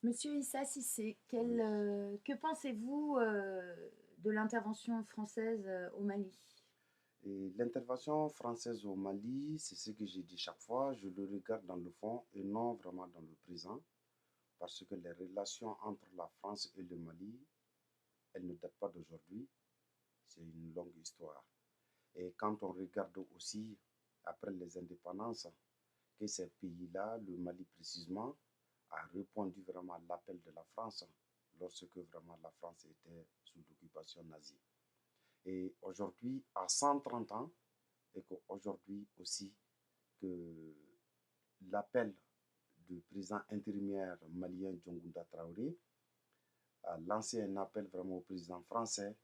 Monsieur Issa Cissé, Oui. que pensez-vous de l'intervention française au Mali? Et l'intervention française au Mali, c'est ce que j'ai dit chaque fois, je le regarde dans le fond et non vraiment dans le présent, parce que les relations entre la France et le Mali, elles ne datent pas d'aujourd'hui, c'est une longue histoire. Et quand on regarde aussi, après les indépendances, que ces pays-là, le Mali précisément, a répondu vraiment à l'appel de la France lorsque vraiment la France était sous l'occupation nazie. Et aujourd'hui, à 130 ans, et qu'aujourd'hui aussi, que l'appel du président intérimaire malien Diongounda Traoré a lancé un appel vraiment au président français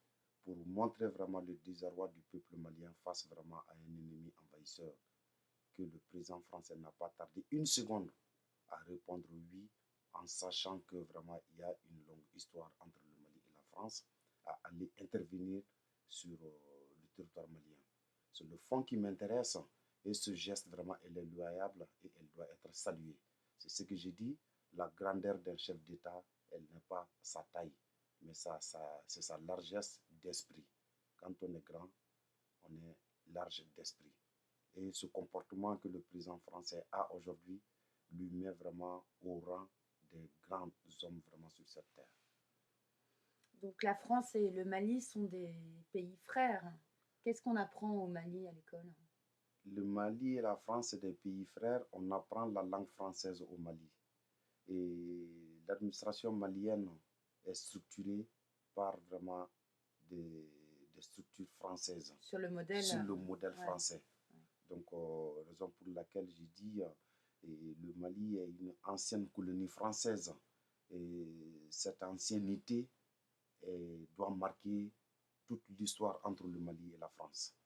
pour montrer vraiment le désarroi du peuple malien face vraiment à un ennemi envahisseur, que le président français n'a pas tardé une seconde à répondre oui, en sachant que vraiment il y a une longue histoire entre le Mali et la France, à aller intervenir sur le territoire malien. C'est le fond qui m'intéresse et ce geste vraiment elle est loyable et elle doit être saluée. C'est ce que j'ai dit, la grandeur d'un chef d'État, elle n'est pas sa taille, mais c'est sa largesse d'esprit. Quand on est grand, on est large d'esprit. Et ce comportement que le président français a aujourd'hui lui met vraiment au rang des grands hommes vraiment sur cette terre. Donc la France et le Mali sont des pays frères. Qu'est-ce qu'on apprend au Mali à l'école? Le Mali et la France, c'est des pays frères. On apprend la langue française au Mali. Et l'administration malienne est structurée par vraiment des structures françaises, Sur le modèle, sur le modèle ouais, français. ouais. Donc, raison pour laquelle j'ai dit et le Mali est une ancienne colonie française. Et cette ancienneté doit marquer toute l'histoire entre le Mali et la France.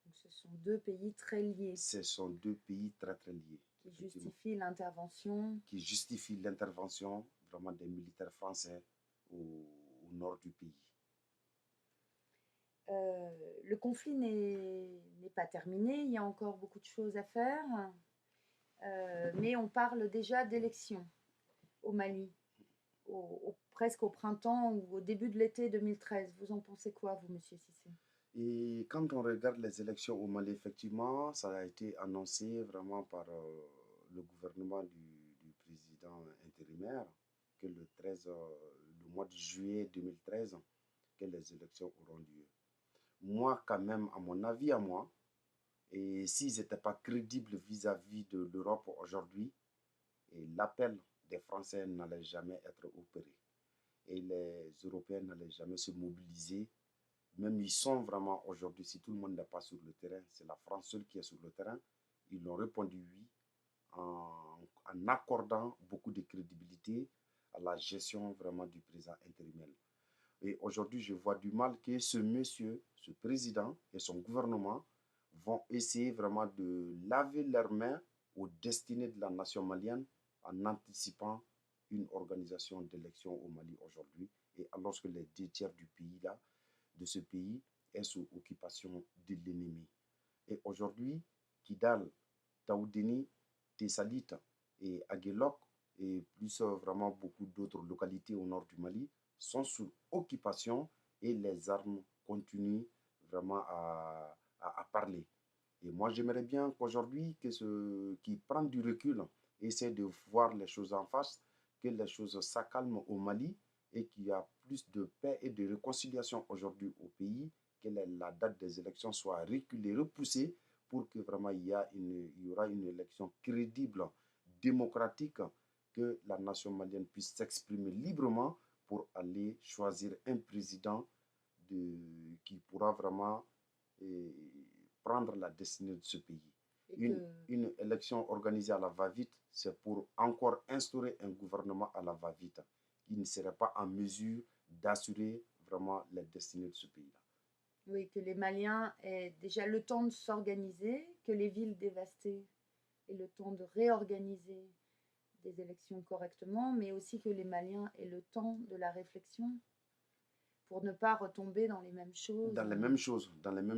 Donc ce sont deux pays très liés Ce sont deux pays très très liés, qui effectivement, justifient l'intervention. qui justifient l'intervention vraiment des militaires français au nord du pays. Le conflit n'est pas terminé, il y a encore beaucoup de choses à faire, mais on parle déjà d'élections au Mali. Presque au printemps ou au début de l'été 2013. Vous en pensez quoi, vous, monsieur Cissé? Et quand on regarde les élections au Mali, effectivement, ça a été annoncé vraiment par le gouvernement du président intérimaire que le 13, le mois de juillet 2013, que les élections auront lieu. Moi, quand même, à mon avis, à moi, et s'ils n'étaient pas crédibles vis-à-vis de l'Europe aujourd'hui, et l'appel des Français n'allait jamais être opéré. Et les Européens n'allaient jamais se mobiliser. Même ils sont vraiment aujourd'hui, si tout le monde n'est pas sur le terrain, c'est la France seule qui est sur le terrain. Ils ont répondu oui en accordant beaucoup de crédibilité à la gestion vraiment du président intérimaire. Et aujourd'hui, je vois du mal que ce monsieur, ce président et son gouvernement vont essayer vraiment de laver leurs mains aux destinées de la nation malienne en anticipant une organisation d'élections au Mali aujourd'hui. Et alors que les deux tiers du pays là, de ce pays, est sous occupation de l'ennemi. Et aujourd'hui, Kidal, Taoudeni, Tessalit et Aguelok et plus vraiment beaucoup d'autres localités au nord du Mali sont sous occupation et les armes continuent vraiment à parler. Et moi, j'aimerais bien qu'aujourd'hui, que ceux qui prennent du recul essaient de voir les choses en face, que les choses s'accalment au Mali et qu'il y a plus de paix et de réconciliation aujourd'hui au pays, que la date des élections soit reculée, repoussée pour que vraiment il y aura une élection crédible, démocratique, que la nation malienne puisse s'exprimer librement pour aller choisir un président qui pourra vraiment eh, prendre la destinée de ce pays. Et Une, que, une élection organisée à la va-vite, c'est pour encore instaurer un gouvernement à la va-vite qui ne serait pas en mesure d'assurer vraiment la destinée de ce pays-là. oui, que les Maliens aient déjà le temps de s'organiser, que les villes dévastées aient le temps de réorganiser des élections correctement, mais aussi que les Maliens aient le temps de la réflexion pour ne pas retomber dans les mêmes choses. Dans les mêmes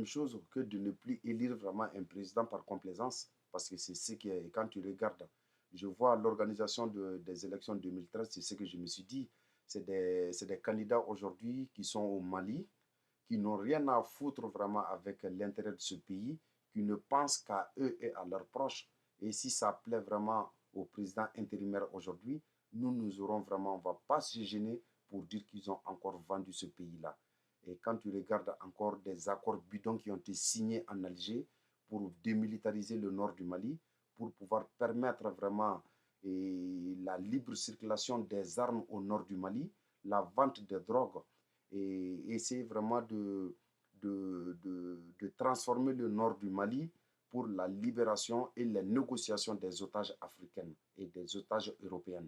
choses que de ne plus élire vraiment un président par complaisance, parce que c'est ce qui est, quand tu regardes Je vois l'organisation des élections 2013, c'est ce que je me suis dit. C'est des candidats aujourd'hui qui sont au Mali, qui n'ont rien à foutre vraiment avec l'intérêt de ce pays, qui ne pensent qu'à eux et à leurs proches. Et si ça plaît vraiment au président intérimaire aujourd'hui, nous aurons vraiment, on ne va pas se gêner pour dire qu'ils ont encore vendu ce pays-là. Et quand tu regardes encore des accords bidons qui ont été signés en Alger pour démilitariser le nord du Mali, pour pouvoir permettre vraiment la libre circulation des armes au nord du Mali, la vente de drogue, et essayer vraiment de transformer le nord du Mali pour la libération et les négociations des otages africains et des otages européens.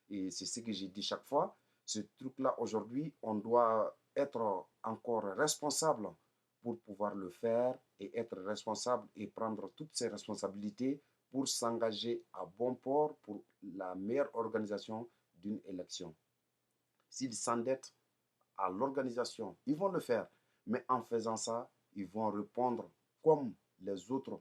Et c'est ce que j'ai dit chaque fois. Ce truc-là, aujourd'hui, on doit être encore responsable pour pouvoir le faire et être responsable et prendre toutes ses responsabilités pour s'engager à bon port pour la meilleure organisation d'une élection. S'ils s'endettent à l'organisation, ils vont le faire. Mais en faisant ça, ils vont répondre comme les autres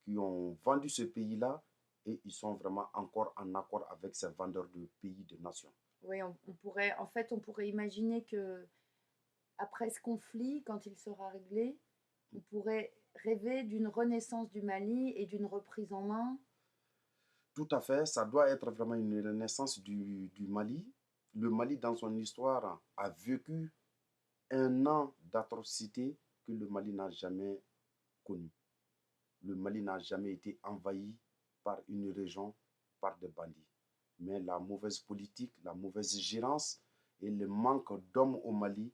qui ont vendu ce pays-là et ils sont vraiment encore en accord avec ces vendeurs de pays, de nations. Oui, on pourrait, en fait, on pourrait imaginer que après ce conflit, quand il sera réglé, on pourrait rêver d'une renaissance du Mali et d'une reprise en main. Tout à fait, ça doit être vraiment une renaissance du Mali. Le Mali, dans son histoire, a vécu un an d'atrocité que le Mali n'a jamais connu. Le Mali n'a jamais été envahi par une région, par des bandits. Mais la mauvaise politique, la mauvaise gérance et le manque d'hommes au Mali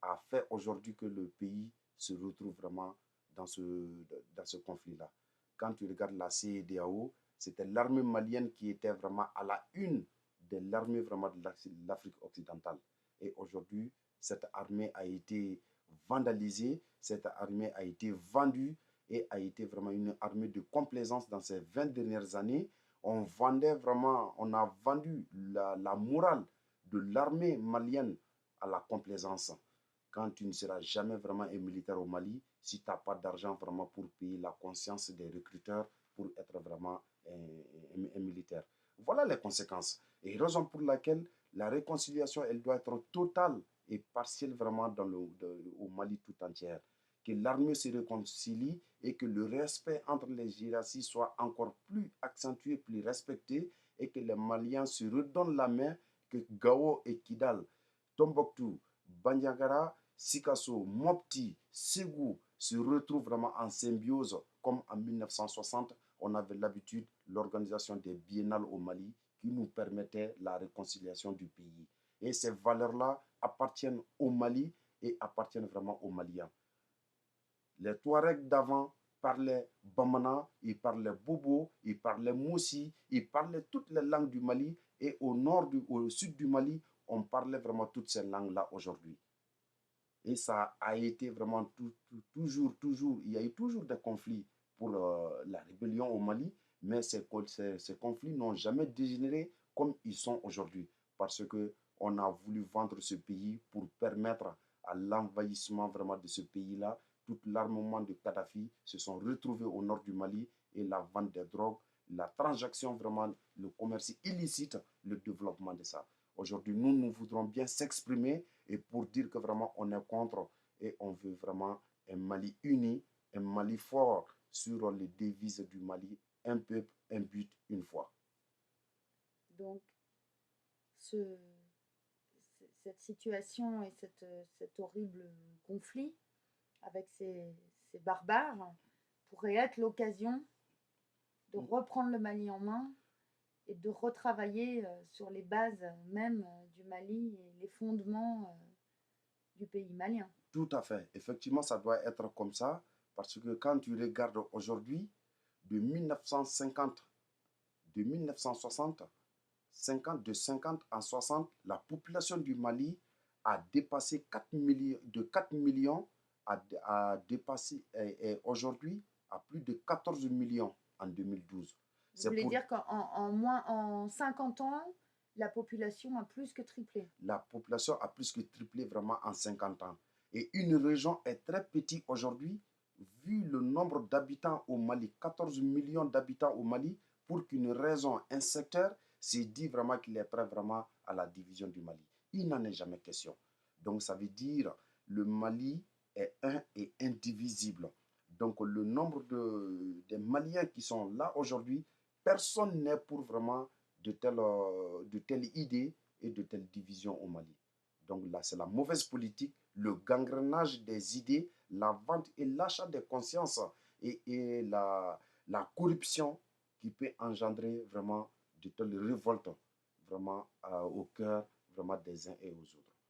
a fait aujourd'hui que le pays se retrouve vraiment dans ce conflit-là. Quand tu regardes la CEDEAO, c'était l'armée malienne qui était vraiment à la une de l'armée vraiment de l'Afrique occidentale. Et aujourd'hui, cette armée a été vandalisée, cette armée a été vendue et a été vraiment une armée de complaisance dans ces 20 dernières années. On vendait vraiment, on a vendu la morale de l'armée malienne à la complaisance. Quand tu ne seras jamais vraiment un militaire au Mali, si tu n'as pas d'argent vraiment pour payer la conscience des recruteurs pour être vraiment un militaire. Voilà les conséquences. Et raison pour laquelle la réconciliation, elle doit être totale et partielle vraiment au Mali tout entière. Que l'armée se réconcilie et que le respect entre les hiérarchies soit encore plus accentué, plus respecté et que les Maliens se redonnent la main, que Gao et Kidal, Tombouctou, Bandiagara, Sikasso, Mopti, Ségou se retrouvent vraiment en symbiose comme en 1960, on avait l'habitude l'organisation des biennales au Mali qui nous permettait la réconciliation du pays. Et ces valeurs-là appartiennent au Mali et appartiennent vraiment aux Maliens. Les Touaregs d'avant parlaient Bamana, ils parlaient Bobo, ils parlaient Moussi, ils parlaient toutes les langues du Mali et au sud du Mali, on parlait vraiment toutes ces langues-là aujourd'hui. Et ça a été vraiment toujours, il y a eu toujours des conflits pour la rébellion au Mali, mais ces conflits n'ont jamais dégénéré comme ils sont aujourd'hui, parce qu'on a voulu vendre ce pays pour permettre à l'envahissement vraiment de ce pays-là. Tout l'armement de Kadhafi se sont retrouvés au nord du Mali et la vente des drogues, la transaction vraiment, le commerce illicite, le développement de ça. Aujourd'hui, nous voudrons bien s'exprimer et pour dire que vraiment on est contre et on veut vraiment un Mali uni, un Mali fort sur les devises du Mali, un peuple, un but, une foi. Donc, ce, cette situation et cet horrible conflit avec ces barbares pourrait être l'occasion de reprendre le Mali en main et de retravailler sur les bases même du Mali et les fondements du pays malien. Tout à fait. Effectivement, ça doit être comme ça parce que quand tu regardes aujourd'hui, de 1950, de 1960, 50, de 50 à 60, la population du Mali a dépassé 4 millions, de 4 millions a dépassé aujourd'hui à plus de 14 millions en 2012. Vous voulez dire qu'en 50 ans, la population a plus que triplé? La population a plus que triplé vraiment en 50 ans. Et une région est très petite aujourd'hui, vu le nombre d'habitants au Mali, 14 millions d'habitants au Mali, pour qu'une raison, un secteur, se dit vraiment qu'il est prêt vraiment à la division du Mali. Il n'en est jamais question. Donc ça veut dire le Mali est un et indivisible. Donc le nombre des Maliens qui sont là aujourd'hui, personne n'est pour vraiment de telles idées et de telles divisions au Mali. Donc là, c'est la mauvaise politique, le gangrenage des idées, la vente et l'achat des consciences et la corruption qui peut engendrer vraiment de telles révoltes vraiment au cœur vraiment des uns et aux autres.